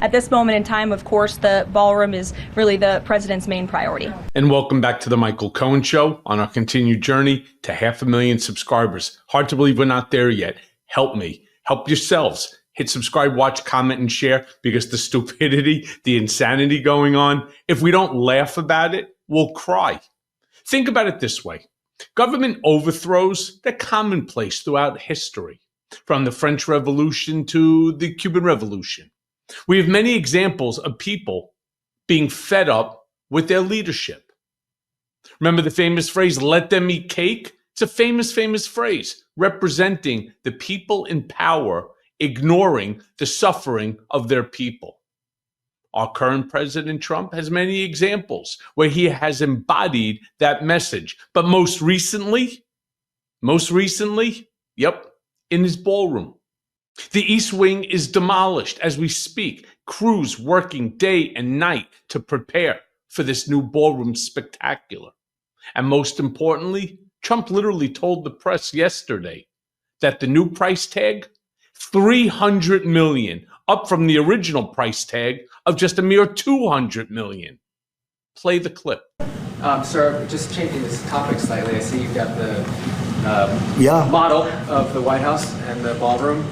at this moment in time, of course, the ballroom is really the president's main priority. And welcome back to the Michael Cohen Show on our continued journey to 500,000 subscribers. Hard to believe we're not there yet. Help me. Help yourselves. Hit subscribe, watch, comment, and share, because the stupidity, the insanity going on, if we don't laugh about it, we'll cry. Think about it this way. Government overthrows, they're commonplace throughout history, from the French Revolution to the Cuban Revolution. We have many examples of people being fed up with their leadership. Remember the famous phrase, let them eat cake? It's a famous phrase representing the people in power ignoring the suffering of their people. Our current President Trump has many examples where he has embodied that message. But most recently, yep, in his ballroom. The East Wing is demolished as we speak. Crews working day and night to prepare for this new ballroom spectacular. And most importantly, Trump literally told the press yesterday that the new price tag, $300 million, up from the original price tag of just a mere $200 million. Play the clip. Sir, just changing this topic slightly, I see you've got the model of the White House and the ballroom.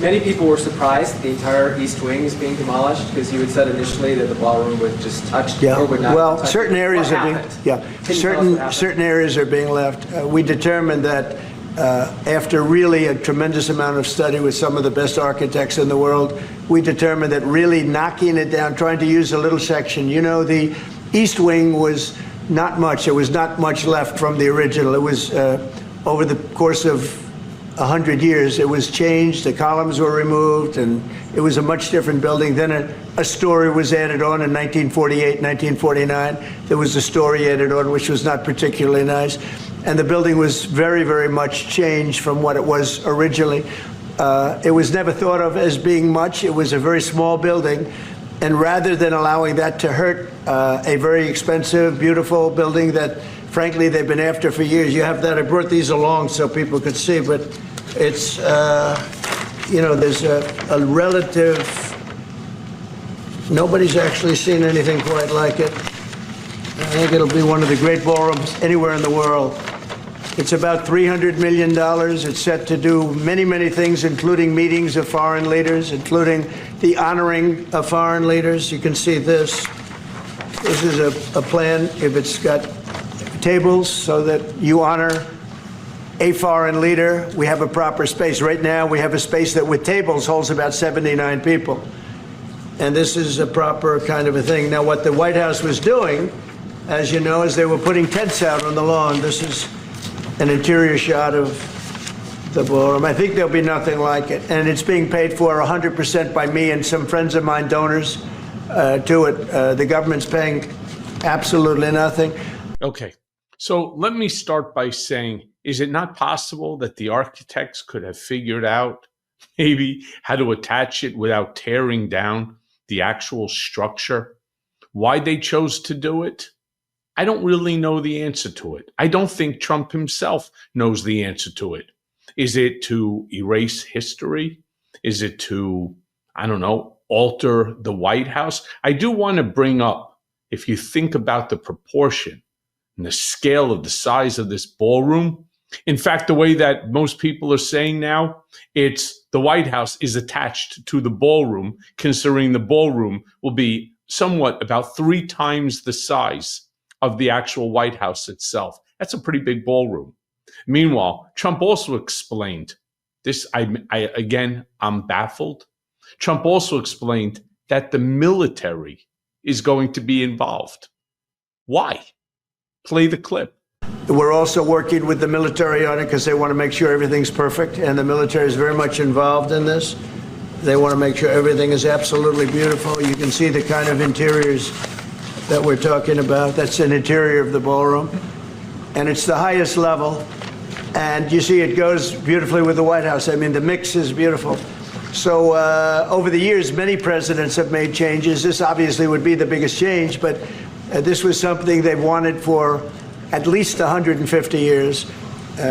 Many people were surprised the entire East Wing is being demolished, because you had said initially that the ballroom would just touch or would not. Well, certain areas are being certain areas are being left. We determined that after really a tremendous amount of study with some of the best architects in the world, we determined that really knocking it down, trying to use a little section. You know, the East Wing was not much. There was not much left from the original. It was over the course of 100 years, it was changed. The columns were removed, and it was a much different building. Then a story was added on in 1948, 1949. There was a story added on, which was not particularly nice. And the building was very much changed from what it was originally. It was never thought of as being much. It was a very small building. And rather than allowing that to hurt a very expensive, beautiful building that, frankly, they've been after for years. You have that. I brought these along so people could see, but it's, you know, there's a relative, nobody's actually seen anything quite like it. I think it'll be one of the great ballrooms anywhere in the world. It's about $300 million. It's set to do many things, including meetings of foreign leaders, including the honoring of foreign leaders. You can see this. This is a plan. If it's got tables so that you honor a foreign leader, we have a proper space. Right now, we have a space that with tables holds about 79 people. And this is a proper kind of a thing. Now, what the White House was doing, as you know, is they were putting tents out on the lawn. This is an interior shot of the ballroom. I think there'll be nothing like it. And it's being paid for 100% by me and some friends of mine, donors to it. The government's paying absolutely nothing. Okay, so let me start by saying, is it not possible that the architects could have figured out maybe how to attach it without tearing down the actual structure? Why they chose to do it? I don't really know the answer to it. I don't think Trump himself knows the answer to it. Is it to erase history? Is it to, I don't know, alter the White House? I do want to bring up, if you think about the proportion and the scale of the size of this ballroom, in fact, the way that most people are saying now, it's the White House is attached to the ballroom, considering the ballroom will be somewhat about 3 times the size of the actual White House itself. That's a pretty big ballroom. Meanwhile, Trump also explained this. I'm baffled. Trump also explained that the military is going to be involved. Why? Play the clip. We're also working with the military on it because they want to make sure everything's perfect, and the military is very much involved in this. They want to make sure everything is absolutely beautiful. You can see the kind of interiors that we're talking about. That's an interior of the ballroom, and it's the highest level. And you see it goes beautifully with the White House. I mean, the mix is beautiful. So over the years, many presidents have made changes. This obviously would be the biggest change, but this was something they've wanted for at least 150 years.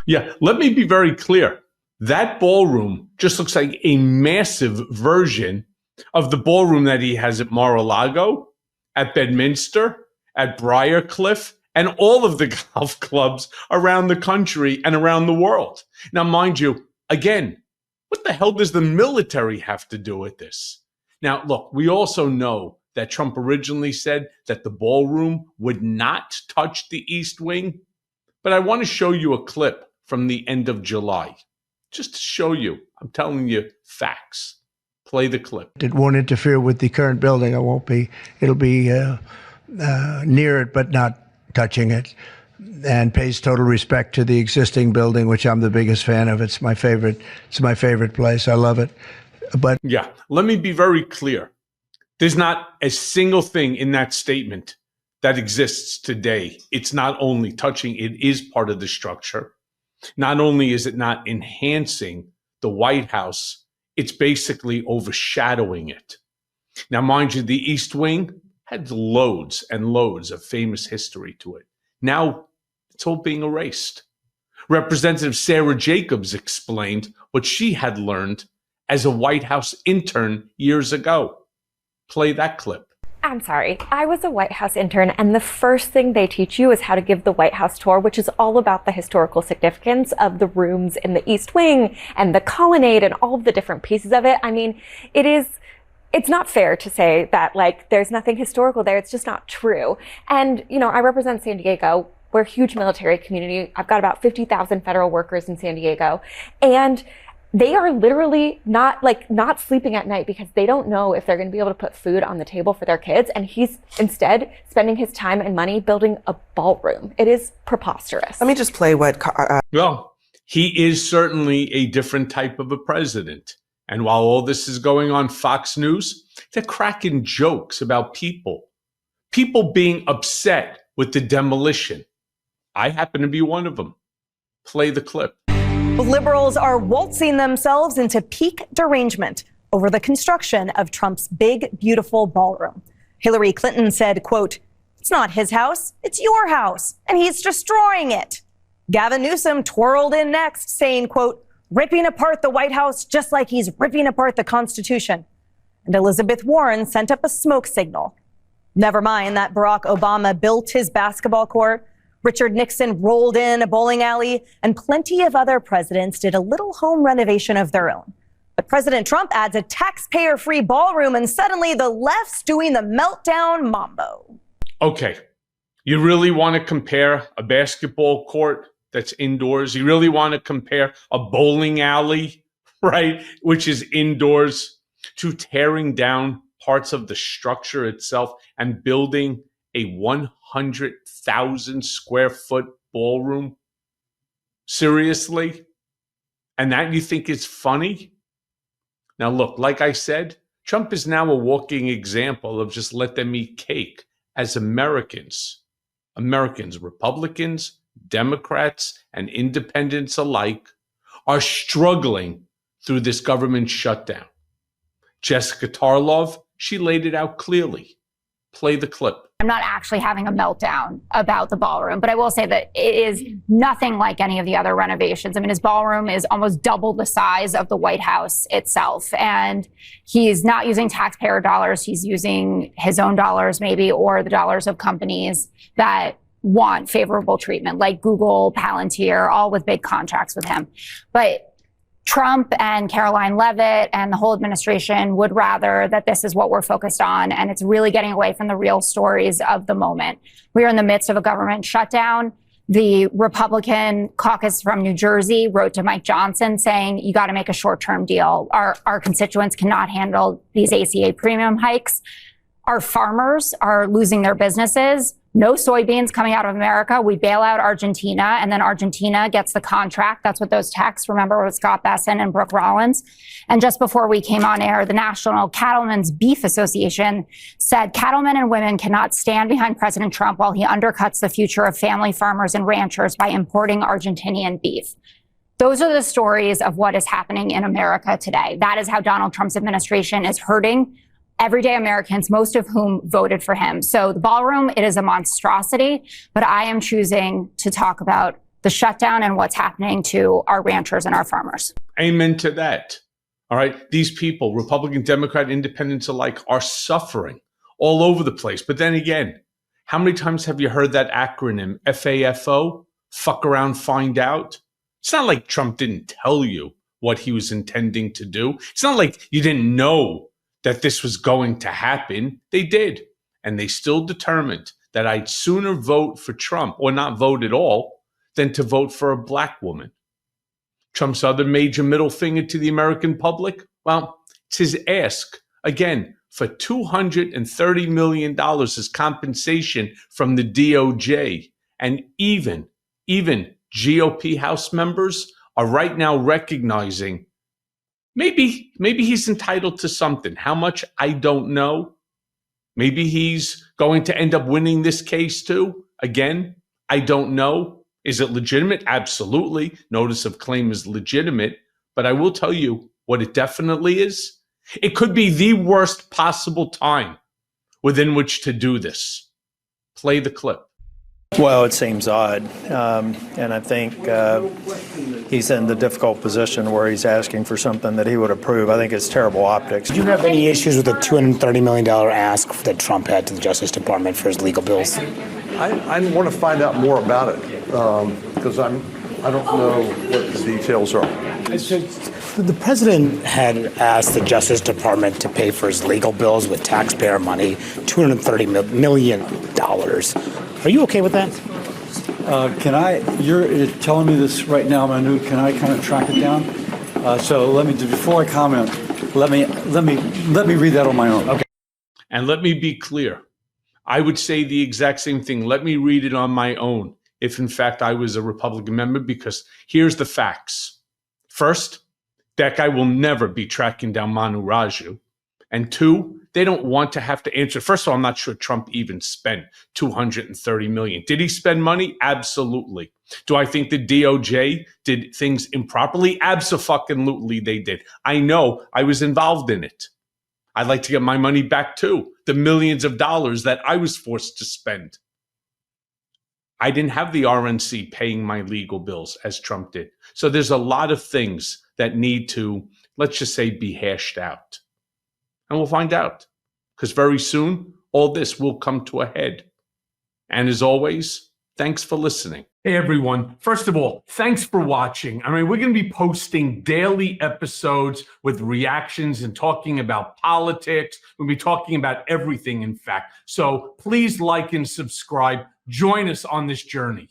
Yeah, let me be very clear. That ballroom just looks like a massive version of the ballroom that he has at Mar-a-Lago, at Bedminster, at Briarcliff, and all of the golf clubs around the country and around the world. Now, mind you, again, what the hell does the military have to do with this? Now, look, we also know that Trump originally said that the ballroom would not touch the East Wing. But I want to show you a clip from the end of July, just to show you. I'm telling you facts. Play the clip. It won't interfere with the current building. It'll be near it, but not touching it, and pays total respect to the existing building, which I'm the biggest fan of. It's my favorite. It's my favorite place. I love it. But yeah, let me be very clear. There's not a single thing in that statement that exists today. It's not only touching, it is part of the structure. Not only is it not enhancing the White House, it's basically overshadowing it. Now, mind you, the East Wing had loads and loads of famous history to it. Now, it's all being erased. Representative Sarah Jacobs explained what she had learned as a White House intern years ago. Play that clip. I'm sorry. I was a White House intern, and the first thing they teach you is how to give the White House tour, which is all about the historical significance of the rooms in the East Wing and the colonnade and all of the different pieces of it. I mean, it's not fair to say that, like, there's nothing historical there. It's just not true. And, you know, I represent San Diego. We're a huge military community. I've got about 50,000 federal workers in San Diego. And they are literally not sleeping at night because they don't know if they're going to be able to put food on the table for their kids. And he's instead spending his time and money building a ballroom. It is preposterous. Let me just play what... Well, he is certainly a different type of a president. And while all this is going on Fox News, they're cracking jokes about people being upset with the demolition. I happen to be one of them. Play the clip. Liberals are waltzing themselves into peak derangement over the construction of Trump's big, beautiful ballroom. Hillary Clinton said, quote, "It's not his house, it's your house, and he's destroying it." Gavin Newsom twirled in next, saying, quote, "Ripping apart the White House just like he's ripping apart the Constitution." And Elizabeth Warren sent up a smoke signal. Never mind that Barack Obama built his basketball court, Richard Nixon rolled in a bowling alley, and plenty of other presidents did a little home renovation of their own. But President Trump adds a taxpayer-free ballroom, and suddenly the left's doing the meltdown mambo. Okay, you really want to compare a basketball court that's indoors? You really want to compare a bowling alley, right, which is indoors, to tearing down parts of the structure itself and building a 100,000 square foot ballroom? Seriously? And that you think is funny? Now, look, like I said, Trump is now a walking example of just let them eat cake as Americans, Republicans, Democrats, and independents alike, are struggling through this government shutdown. Jessica Tarlov, she laid it out clearly. Play the clip. I'm not actually having a meltdown about the ballroom, but I will say that it is nothing like any of the other renovations. I mean, his ballroom is almost double the size of the White House itself. And he's not using taxpayer dollars. He's using his own dollars, maybe, or the dollars of companies that want favorable treatment, like Google, Palantir, all with big contracts with him. But Trump and Caroline Leavitt and the whole administration would rather that this is what we're focused on, and it's really getting away from the real stories of the moment. We are in the midst of a government shutdown. The Republican caucus from New Jersey wrote to Mike Johnson saying, you got to make a short-term deal. Our constituents cannot handle these ACA premium hikes. Our farmers are losing their businesses. No soybeans coming out of America. We bail out Argentina, and then Argentina gets the contract. That's what those texts, remember, with Scott Besson and Brooke Rollins. And just before we came on air, the National Cattlemen's Beef Association said cattlemen and women cannot stand behind President Trump while he undercuts the future of family farmers and ranchers by importing Argentinian beef. Those are the stories of what is happening in America today. That is how Donald Trump's administration is hurting everyday Americans, most of whom voted for him. So the ballroom, it is a monstrosity, but I am choosing to talk about the shutdown and what's happening to our ranchers and our farmers. Amen to that. All right. These people, Republican, Democrat, Independents alike, are suffering all over the place. But then again, how many times have you heard that acronym, FAFO? Fuck around, find out. It's not like Trump didn't tell you what he was intending to do. It's not like you didn't know that this was going to happen. They did. And they still determined that I'd sooner vote for Trump, or not vote at all, than to vote for a black woman. Trump's other major middle finger to the American public? Well, it's his ask, again, for $230 million as compensation from the DOJ. And even GOP House members are right now recognizing maybe he's entitled to something. How much? I don't know. Maybe he's going to end up winning this case too. Again, I don't know. Is it legitimate? Absolutely. Notice of claim is legitimate. But I will tell you what it definitely is. It could be the worst possible time within which to do this. Play the clip. Well, it seems odd. And I think he's in the difficult position where he's asking for something that he would approve. I think it's terrible optics. Do you have any issues with the $230 million ask that Trump had to the Justice Department for his legal bills? I want to find out more about it because I don't know what the details are. The president had asked the Justice Department to pay for his legal bills with taxpayer money, $230 million. Are you okay with that? You're telling me this right now, Manu. Can I kind of track it down? So before I comment, let me read that on my own. Okay. And let me be clear. I would say the exact same thing. Let me read it on my own if, in fact, I was a Republican member, because here's the facts. First, that guy will never be tracking down Manu Raju. And two, they don't want to have to answer. First of all, I'm not sure Trump even spent $230 million. Did he spend money? Absolutely. Do I think the DOJ did things improperly? Abso-fucking-lutely they did. I know I was involved in it. I'd like to get my money back too. The millions of dollars that I was forced to spend. I didn't have the RNC paying my legal bills as Trump did. So there's a lot of things that need to, let's just say, be hashed out. And we'll find out, because very soon all this will come to a head. And as always, thanks for listening. Hey, everyone. First of all, thanks for watching. I mean, we're going to be posting daily episodes with reactions and talking about politics. We'll be talking about everything, in fact. So please like and subscribe. Join us on this journey.